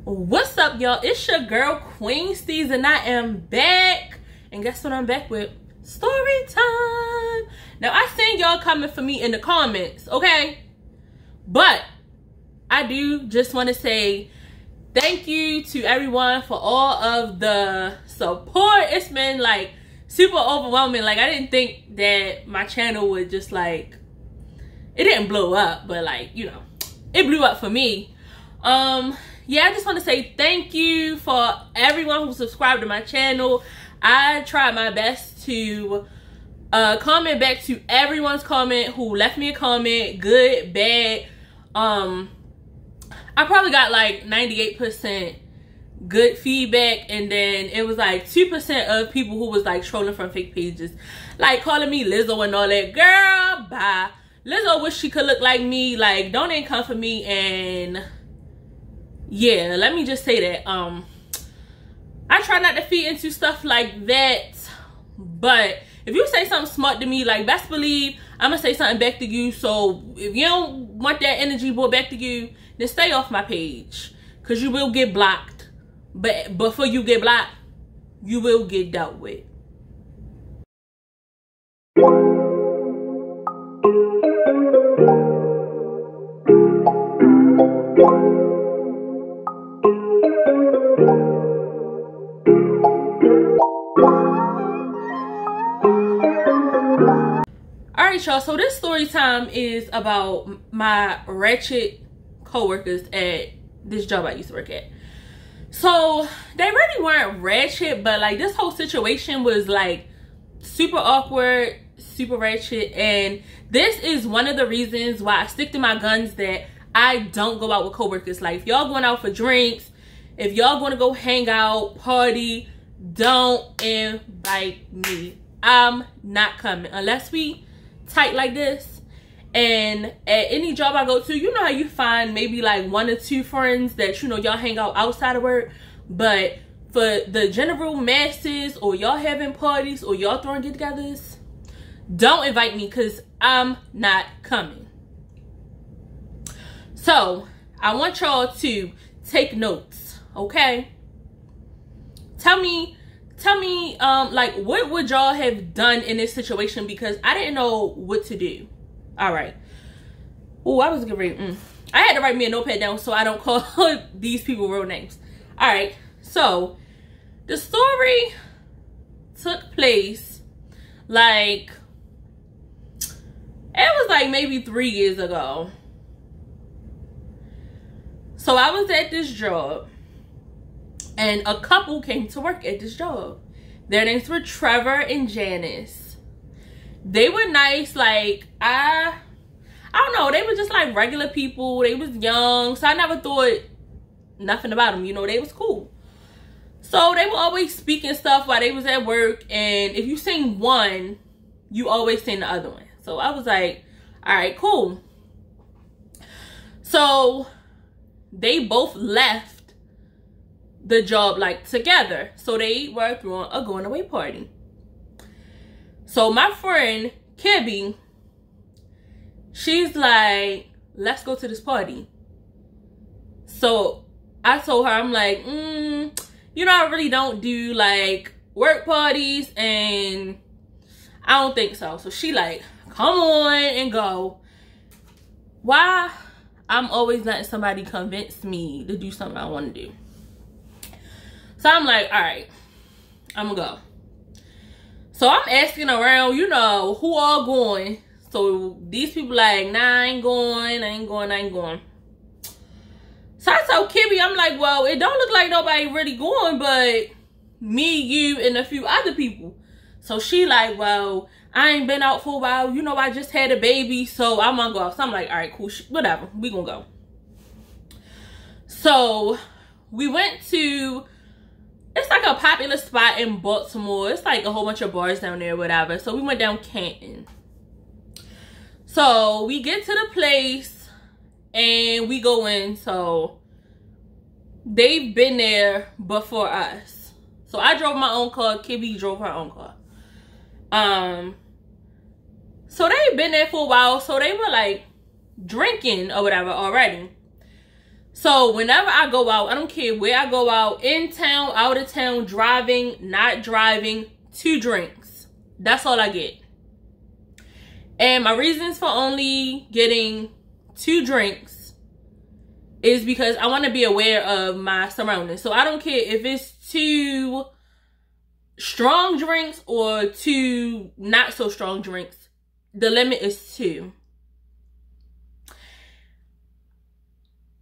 What's up, y'all? It's your girl QueensteezTV, and I am back. And guess what I'm back with? Story time. Now, I seen y'all coming for me in the comments, okay? But I do just want to say thank you to everyone for all of the support. It's been like super overwhelming. Like, I didn't think that my channel would just like, it didn't blow up, but like, you know, it blew up for me. Yeah, I just want to say thank you for everyone who subscribed to my channel. I tried my best to comment back to everyone's comment who left me a comment, good, bad. I probably got like 98% good feedback, and then it was like 2% of people who was like trolling from fake pages, like calling me Lizzo and all that. Girl, bye. Lizzo wish she could look like me. Like, don't even come for me. And yeah, let me just say that I try not to feed into stuff like that, but if you say something smart to me, like, best believe I'm gonna say something back to you. So if you don't want that energy brought back to you, then stay off my page, because you will get blocked. But before you get blocked, you will get dealt with. Alright, y'all, so this story time is about my ratchet co-workers at this job I used to work at. So they really weren't ratchet, but like this whole situation was like super awkward, super ratchet, and this is one of the reasons why I stick to my guns that I don't go out with co-workers. Like, if y'all going out for drinks, if y'all going to go hang out, party, don't invite me. I'm not coming unless we tight like this. And at any job I go to, you know how you find maybe like 1 or 2 friends that, you know, y'all hang out outside of work. But for the general masses, or y'all having parties, or y'all throwing get-togethers, don't invite me, because I'm not coming. So I want y'all to take notes, okay? Tell me like, what would y'all have done in this situation, because I didn't know what to do. All right. Oh, I was getting ready. I had to write me a notepad down so I don't call these people real names. All right. So the story took place like, it was like maybe 3 years ago. So I was at this job, and a couple came to work at this job. Their names were Trevor and Janice. They were nice. Like, I don't know. They were just like regular people. They was young, so I never thought nothing about them. You know, they was cool. So they were always speaking stuff while they was at work. And if you seen one, you always seen the other one. So I was like, all right, cool. So they both left the job like together. So they were throwing a going away party. So my friend Kibby, she's like, let's go to this party. So I told her, I'm like, you know, I really don't do like work parties, and I don't think so. So she like, come on and go. Why? I'm always letting somebody convince me to do something I want to do. So I'm like, all right, I'm gonna go. So I'm asking around, you know, who all going. So these people like, nah, I ain't going, I ain't going, I ain't going. So I told Kibby, I'm like, well, it don't look like nobody really going but me, you, and a few other people. So she like, well, I ain't been out for a while. You know, I just had a baby, so I'm gonna go out. So I'm like, all right, cool, whatever, we gonna go. So we went to, it's like a popular spot in Baltimore. It's like a whole bunch of bars down there, whatever. So we went down Canton. So we get to the place and we go in. So they've been there before us. So I drove my own car. Kibby drove her own car. So they've been there for a while. So they were like drinking or whatever already. So whenever I go out, I don't care where I go out, in town, out of town, driving, not driving, 2 drinks. That's all I get. And my reasons for only getting 2 drinks is because I want to be aware of my surroundings. So I don't care if it's 2 strong drinks or 2 not so strong drinks. The limit is 2.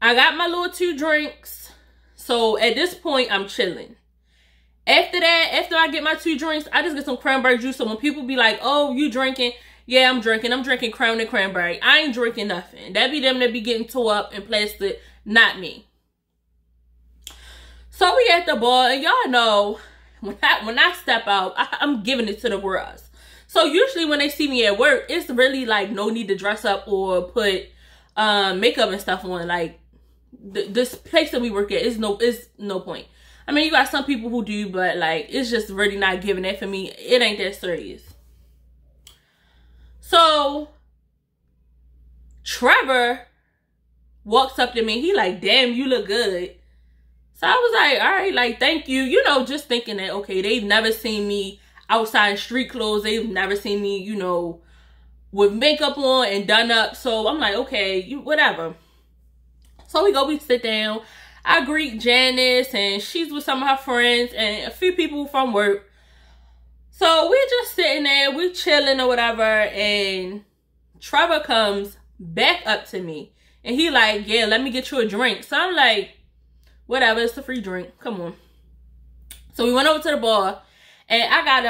I got my little 2 drinks. So at this point, I'm chilling. After that, after I get my 2 drinks, I just get some cranberry juice. So when people be like, oh, you drinking? Yeah, I'm drinking. I'm drinking Crown and cranberry. I ain't drinking nothing. That be them that be getting tore up and plastered, not me. So we at the bar, and y'all know, when I step out, I'm giving it to the girls. So usually when they see me at work, it's really like no need to dress up or put makeup and stuff on. Like, this place that we work at is no point. I mean, you got some people who do, but like, it's just really not giving that for me. It ain't that serious. So Trevor walks up to me. He like, damn, you look good. So I was like, all right, like, thank you. You know, just thinking that, okay, they've never seen me outside in street clothes. They've never seen me, you know, with makeup on and done up. So I'm like, okay, whatever. So we sit down. I greet Janice, and she's with some of her friends and a few people from work. So we're just sitting there, we chilling or whatever, and Trevor comes back up to me. And he like, yeah, let me get you a drink. So I'm like, whatever, it's a free drink. Come on. So we went over to the bar, and I got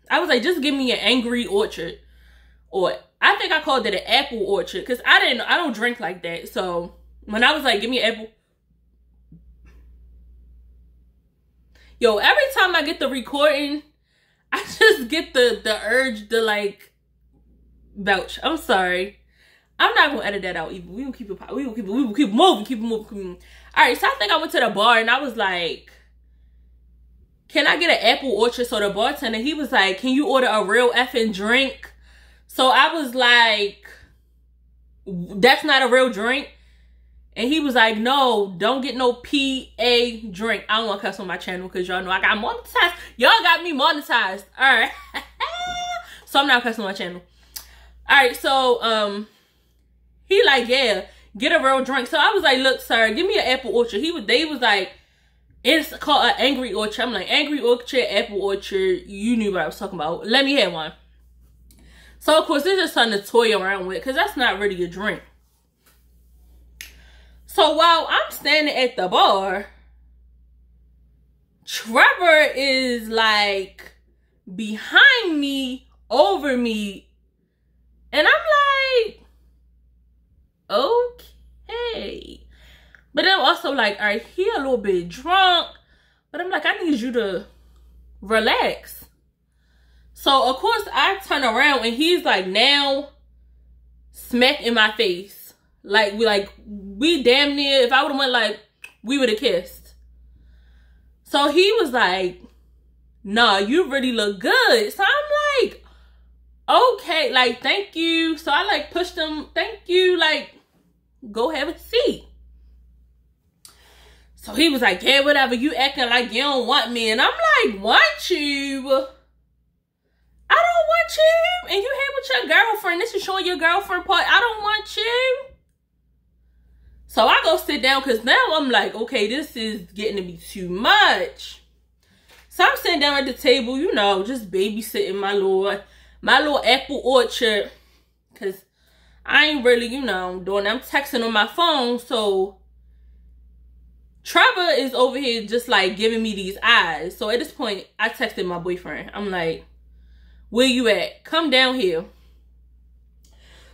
I was like, just give me an Angry Orchard. Or I think I called it an Apple Orchard, because I don't drink like that. So when I was like, give me an apple. Yo, every time I get the recording, I just get the urge to like belch. I'm sorry. I'm not gonna edit that out either. We will keep it moving. All right, so I think I went to the bar and I was like, can I get an Apple Orchard? So the bartender, he was like, can you order a real effing drink? So I was like, that's not a real drink. And he was like, no, don't get no PA drink. I don't want to cuss on my channel because y'all know I got monetized. Y'all got me monetized. All right. So I'm not cussing on my channel. All right. So, he like, yeah, get a real drink. So I was like, look, sir, give me an Apple Orchard. They was like, it's called an Angry Orchard. I'm like, Angry Orchard, Apple Orchard. You knew what I was talking about. Let me have one. So, of course, it's just something to toy around with because that's not really a drink. So while I'm standing at the bar, Trevor is like behind me, over me. And I'm like, okay. But then I'm also like, all right, he a little bit drunk. But I'm like, I need you to relax. So, of course, I turn around and he's like now smack in my face. Like, we damn near, if I would have went like, we would have kissed. So he was like, nah, you really look good. So I'm like, okay, like, thank you. So I like pushed him, thank you, like, go have a seat. So he was like, yeah, whatever, you acting like you don't want me. And I'm like, want you? I don't want you. And you here with your girlfriend. This is showing your girlfriend part. I don't want you. So I go sit down because now I'm like, okay, this is getting to be too much. So I'm sitting down at the table, you know, just babysitting my little Apple Orchard. Because I ain't really, you know, I'm texting on my phone. So Trevor is over here just like giving me these eyes. So at this point, I texted my boyfriend. I'm like, where you at? Come down here.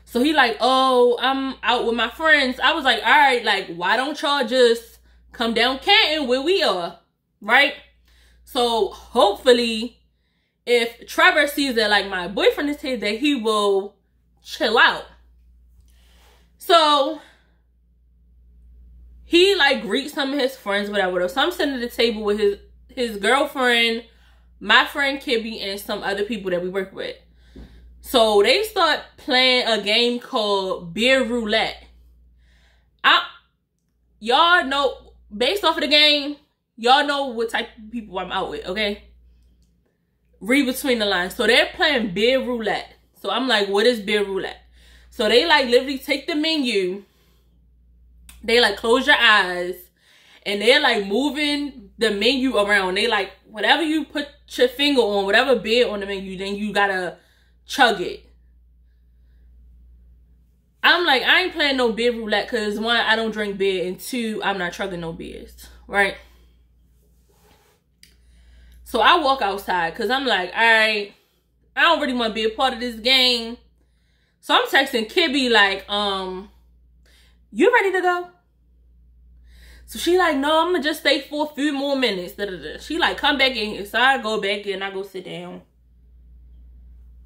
So he like, oh, I'm out with my friends. I was like, all right, like, why don't y'all just come down Canton where we are, right? So hopefully, if Trevor sees that like my boyfriend is here, that he will chill out. So he like greets some of his friends, whatever. So I'm sitting at the table with his girlfriend, my friend Kibby, and some other people that we work with. So they start playing a game called Beer Roulette. y'all know, based off of the game, y'all know what type of people I'm out with, okay? Read between the lines. So they're playing bid roulette. So I'm like, what is bid roulette? So they like literally take the menu. They like close your eyes. And they're like moving the menu around. They like, whatever you put your finger on, whatever bid on the menu, then you gotta chug it. I'm like, I ain't playing no bid roulette because 1, I don't drink beer, and 2, I'm not chugging no beers, right? So I walk outside because I'm like, all right, I don't really want to be a part of this game. So I'm texting Kibby like, you ready to go? So she like, no, I'm gonna just stay for a few more minutes. Da, da, da. She like, come back in here. So I go back in, I go sit down.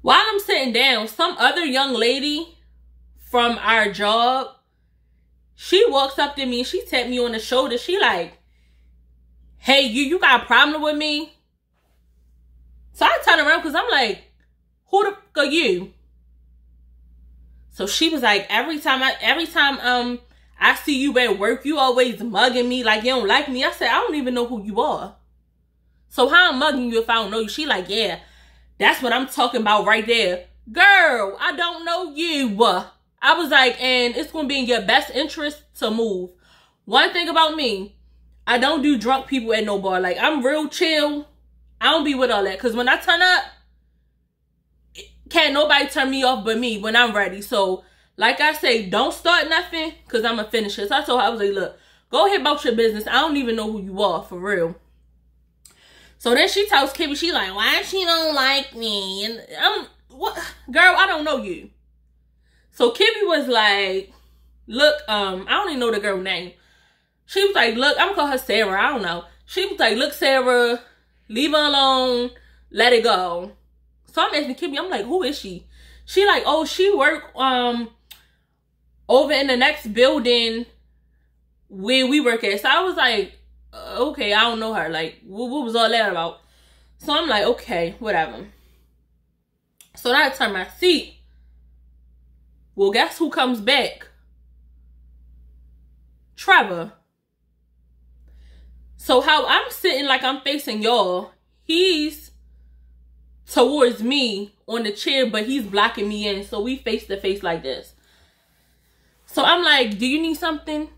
While I'm sitting down, some other young lady from our job, she walks up to me and she tapped me on the shoulder. She like, hey, you got a problem with me? So I turn around because I'm like, who the fuck are you? So she was like, every time I see you at work, you always mugging me like you don't like me. I said, I don't even know who you are. So how I'm mugging you if I don't know you? She like, yeah, that's what I'm talking about right there. Girl, I don't know you. I was like, and it's going to be in your best interest to move. One thing about me, I don't do drunk people at no bar. Like, I'm real chill. I don't be with all that. Because when I turn up, can't nobody turn me off but me when I'm ready. So, like I say, don't start nothing because I'm going to finish it. So I told her, I was like, look, go ahead about your business. I don't even know who you are, for real. So then she tells Kibby, she like, why she don't like me? And I'm, what? Girl, I don't know you. So Kibby was like, look, I don't even know the girl's name. She was like, look, I'm going to call her Sarah. I don't know. She was like, look, Sarah, leave her alone. Let it go. So I'm asking Kibby, I'm like, who is she? She like, oh, she work over in the next building where we work at. So I was like, okay, I don't know her. Like, what was all that about? So I'm like, okay, whatever. So then I turn my seat. Well, guess who comes back? Trevor. So how I'm sitting like I'm facing y'all, he's towards me on the chair, but he's blocking me in. So we face to face like this. So I'm like, do you need something?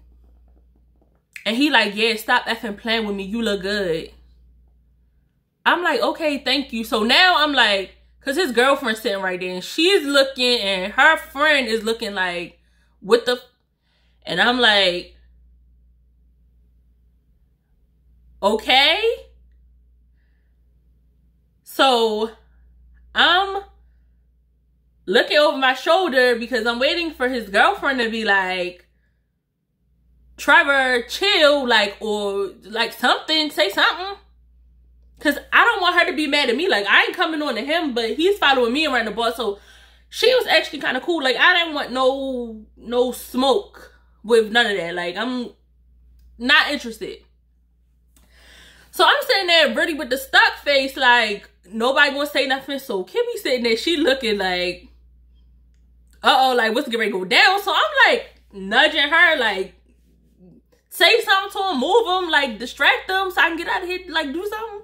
And he like, yeah, stop effing playing with me. You look good. I'm like, okay, thank you. So now I'm like, because his girlfriend's sitting right there. And she's looking and her friend is looking like, what the? And I'm like, okay. So I'm looking over my shoulder because I'm waiting for his girlfriend to be like, Trevor, chill, like, or like something, say something. Because I don't want her to be mad at me. Like, I ain't coming on to him, but he's following me around the bar. So she was actually kind of cool. Like, I didn't want no smoke with none of that. Like, I'm not interested. So I'm sitting there really with the stuck face, like, nobody gonna say nothing. So Kimmy sitting there, she looking like, uh-oh, like, what's getting ready to go down? So I'm like nudging her, like, say something to him, move him, like, distract them so I can get out of here, like, do something.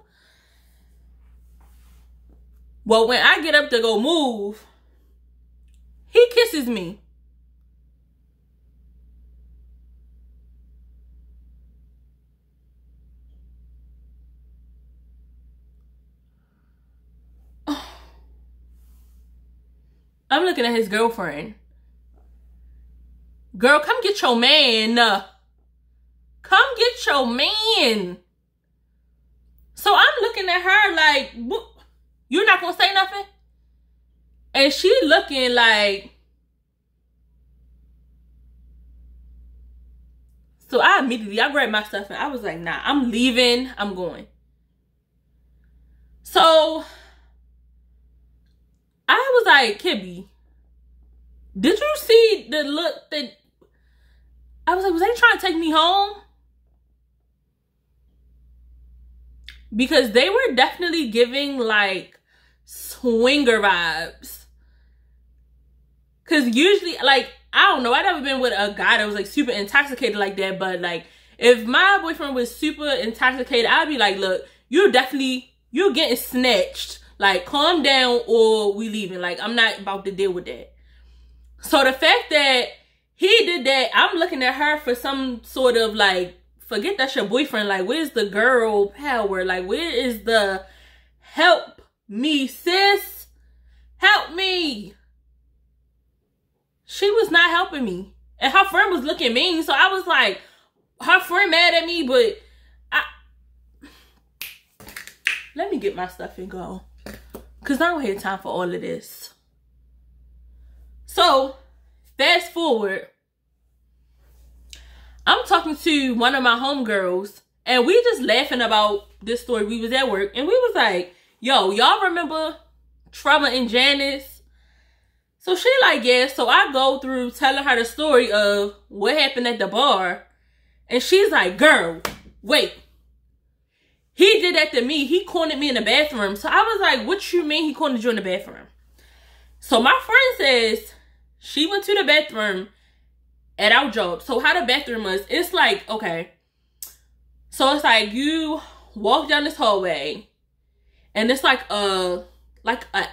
Well, when I get up to go move, he kisses me. I'm looking at his girlfriend. Girl, come get your man. Come get your man. So I'm looking at her like, what? You're not gonna say nothing? And she looking like, so I grabbed my stuff and I was like, nah, I'm leaving, I'm going. So I was like, Kibby, did you see the look that, I was like, was they trying to take me home? Because they were definitely giving like swinger vibes. Cause usually, like, I don't know. I never been with a guy that was like super intoxicated like that. But like, if my boyfriend was super intoxicated, I'd be like, look, you're getting snatched. Like, calm down or we leaving. Like, I'm not about to deal with that. So the fact that he did that, I'm looking at her for some sort of like, forget that's your boyfriend. Like, where's the girl power? Like, where is the help me, sis? Help me. She was not helping me. And her friend was looking mean. So I was like, her friend mad at me, but let me get my stuff and go. Because I don't have time for all of this. So, fast forward. I'm talking to one of my homegirls. And we just laughing about this story. We was at work. And we was like, yo, y'all remember Trevor and Janice? So she like, yeah. So I go through telling her the story of what happened at the bar. And she's like, girl, wait. He did that to me. He cornered me in the bathroom. So I was like, what you mean he cornered you in the bathroom? So my friend says she went to the bathroom at our job. So how the bathroom was, it's like, okay. So it's like you walk down this hallway and it's like a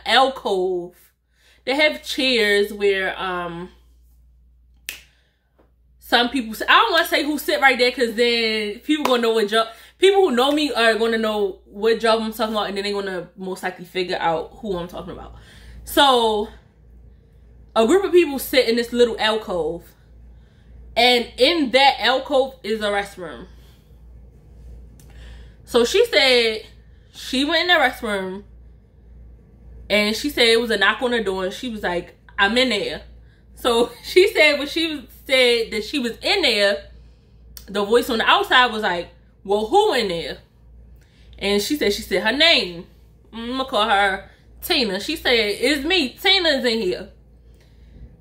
alcove. They have chairs where some people, I don't want to say who sit right there because then people gonna know what job. People who know me are going to know what job I'm talking about, and then they're going to most likely figure out who I'm talking about. So, a group of people sit in this little alcove, and in that alcove is a restroom. So, she said she went in the restroom, and she said it was a knock on the door, and she was like, I'm in there. So, she said when she said that she was in there, the voice on the outside was like, well, who in there? And she said her name. I'm gonna call her Tina. She said, it's me. Tina's in here.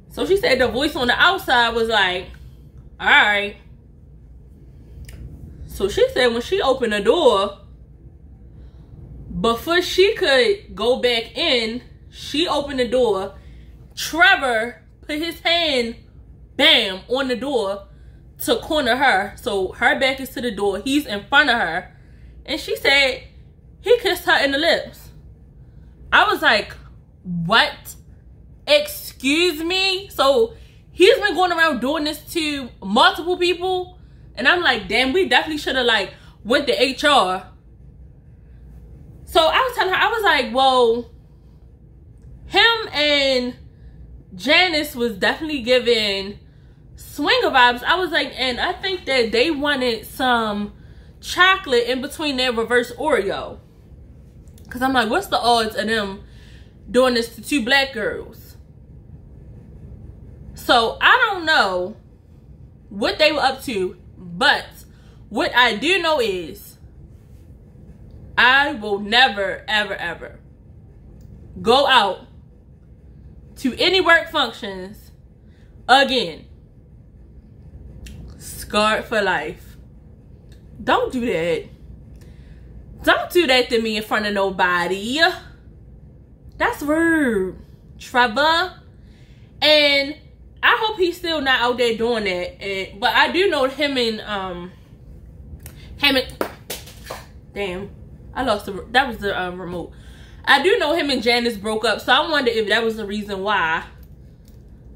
So she said the voice on the outside was like, all right. So she said when she opened the door, before she could go back in, she opened the door. Trevor put his hand, bam, on the door to corner her. So her back is to the door. He's in front of her. And she said he kissed her in the lips. I was like, what? Excuse me? So he's been going around doing this to multiple people. And I'm like, damn, we definitely should have like went to HR. So I was telling her, I was like, well, him and Janice was definitely giving swinger vibes. I was like, and I think that they wanted some chocolate in between their reverse Oreo. Because I'm like, what's the odds of them doing this to two black girls? So I don't know what they were up to. But what I do know is I will never, ever, ever go out to any work functions again. Scarred for life. Don't do that. Don't do that to me in front of nobody. That's rude, Trevor. And I hope he's still not out there doing that. But I do know him and damn, I lost the, that was the remote. I do know him and Janice broke up, so I wonder if that was the reason why.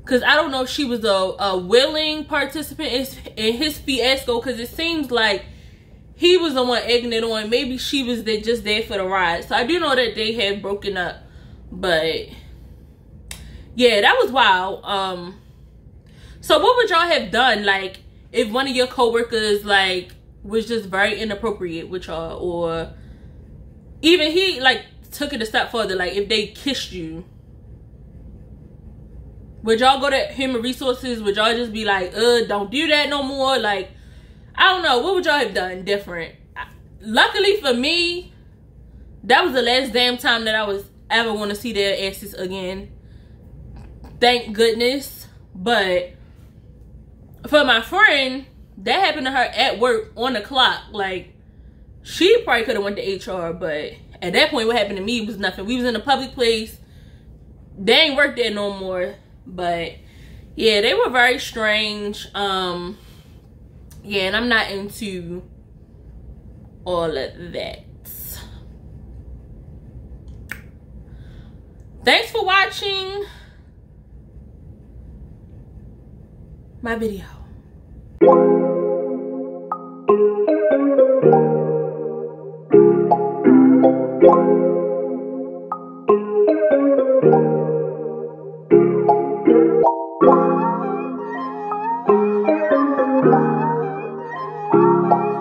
Because I don't know if she was a willing participant in his fiasco, because it seems like he was the one egging it on. Maybe she was there, just there for the ride. So I do know that they had broken up. But yeah, that was wild. So what would y'all have done, like, if one of your coworkers, like, was just very inappropriate with y'all, or even he, like, took it a step further, like, if they kissed you? Would y'all go to Human Resources? Would y'all just be like, don't do that no more? Like, I don't know. What would y'all have done different? Luckily for me, that was the last damn time that I was ever want to see their asses again. Thank goodness. But for my friend, that happened to her at work on the clock. Like, she probably could have went to HR, but at that point, what happened to me was nothing. We was in a public place. They ain't work there no more. But yeah, they were very strange. Yeah, and I'm not into all of that. Thanks for watching my video.